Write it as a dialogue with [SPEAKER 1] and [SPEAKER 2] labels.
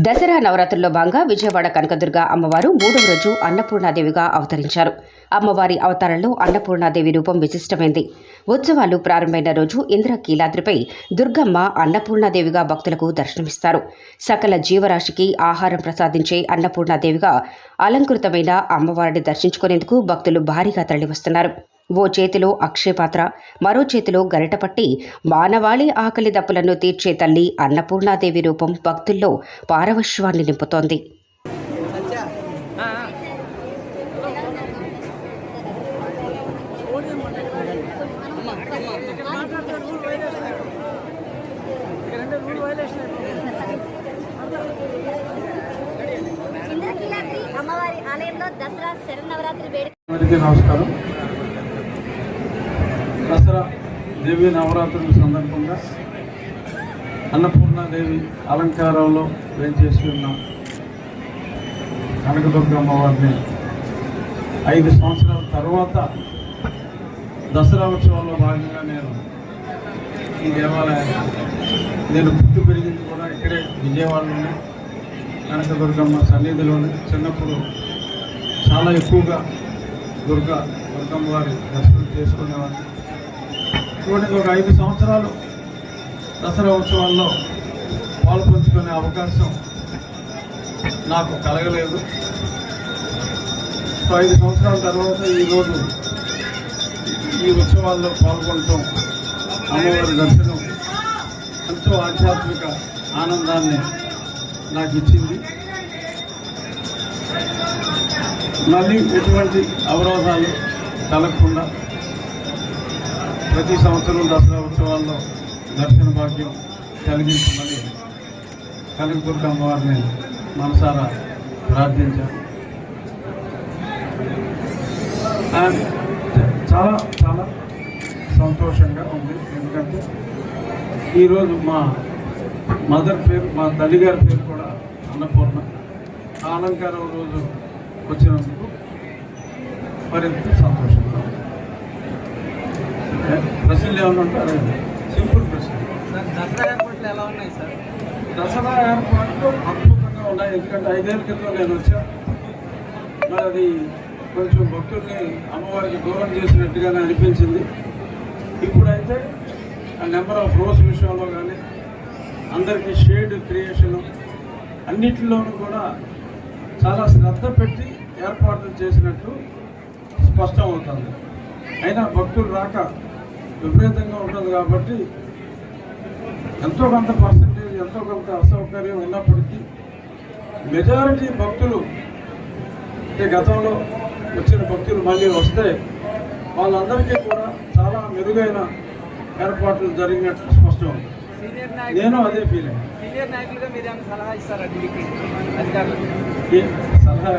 [SPEAKER 1] దసరా నవరాత్రుల్లో భాగంగా విజయవాడ కనకదుర్గ అమ్మవారు 3వ రోజు అన్నపూర్ణాదేవిగా అవతరించారు. అమ్మవారి అవతారంలో అన్నపూర్ణాదేవి రూపం విశిష్టమైంది. ఉత్సవాలు ప్రారంభమైన రోజు ఇంద్రకీలాద్రిపై దుర్గమ్మ అన్నపూర్ణాదేవిగా భక్తులకు దర్శనమిస్తారు. సకల జీవరాశికి ఆహారం ప్రసాదించే అన్నపూర్ణాదేవిగా అలంకృతమైన అమ్మవారిని దర్శించుకునేందుకు భక్తులు భారీగా తరలివస్తున్నారు. ఓ చేతిలో అక్షయపాత్ర, మరో చేతిలో గరిట పట్టి మానవాళి ఆకలి దప్పులను తీర్చే తల్లి అన్నపూర్ణాదేవి రూపం భక్తుల్లో పారవశ్వాన్ని నింపుతోంది.
[SPEAKER 2] అమ్మవారి ఆలయంలో దసరా శరన్నవరాత్రి వేడుక.
[SPEAKER 3] నమస్కారం. దసరా దేవి నవరాత్రుల సందర్భంగా అన్నపూర్ణాదేవి అలంకారంలో వేంచేసి ఉన్న కనకదుర్గ అమ్మవారిని 5 సంవత్సరాల తర్వాత దసరా ఉత్సవాల్లో భాగంగా ఈ దేవాలయాన్ని నేను పుట్టి పెరిగింది కూడా ఇక్కడే విజయవాడలోనే కనకదుర్గమ్మ సన్నిధిలోనే. చిన్నప్పుడు చాలా ఎక్కువగా దుర్గమ్మ వారి దర్శనం చేసుకునేవాడిని. చూడండి, ఒక 5 సంవత్సరాలు దసరా ఉత్సవాల్లో పాల్పంచుకునే అవకాశం నాకు కలగలేదు. 5 సంవత్సరాల తర్వాత ఈరోజు ఈ ఉత్సవాల్లో పాల్గొనటం, అమ్మవారి దర్శనం ఎంతో ఆధ్యాత్మిక ఆనందాన్ని నాకు ఇచ్చింది. మళ్ళీ ఎటువంటి అవరోధాలు కలగకుండా ప్రతి సంవత్సరం దసరా ఉత్సవాల్లో దర్శన భాగ్యం కలిగించమని కనకదుర్గ అమ్మవారిని మనసారా ప్రార్థించాను. చాలా చాలా సంతోషంగా ఉంది. ఎందుకంటే ఈరోజు మా మదర్ పేరు, మా తల్లిగారి పేరు కూడా అన్నపూర్ణ. ఆ అలంకారం రోజు వచ్చినందుకు మరింత సంతోషంగా ఉంది. ప్రశ్నలు ఏమైనా ఉంటారు? సింపుల్ ప్రశ్న.
[SPEAKER 4] దసరా ఏర్పాట్లు ఎలా ఉన్నాయి సార్?
[SPEAKER 3] దసరా ఏర్పాట్లు అద్భుతంగా ఉన్నాయి. ఎందుకంటే 5 ఏళ్ళ క్రితం నేను వచ్చా. మరి అది కొంచెం భక్తుల్ని అమ్మవారికి దూరం చేసినట్టుగానే అనిపించింది. ఇప్పుడైతే ఆ నెంబర్ ఆఫ్ రోస్ విషయంలో కానీ, అందరికీ షేడ్ క్రియేషను, అన్నిటిలోనూ కూడా చాలా శ్రద్ధ పెట్టి ఏర్పాట్లు చేసినట్టు స్పష్టం అవుతుంది. అయినా భక్తులు రాక విపరీతంగా ఉంటుంది కాబట్టి ఎంతో కొంత పర్సంటేజ్, ఎంతో కొంత అసౌకర్యం ఉన్నప్పటికీ మెజారిటీ భక్తులు, గతంలో వచ్చిన భక్తులు మళ్ళీ వస్తే వాళ్ళందరికీ కూడా చాలా మెరుగైన ఏర్పాట్లు జరిగినట్లు స్పష్టం. నేను అదే ఫీలింగ్.
[SPEAKER 4] సీనియర్ నాయకులుగా మీరు ఏమైనా సలహా ఇస్తారా? సలహా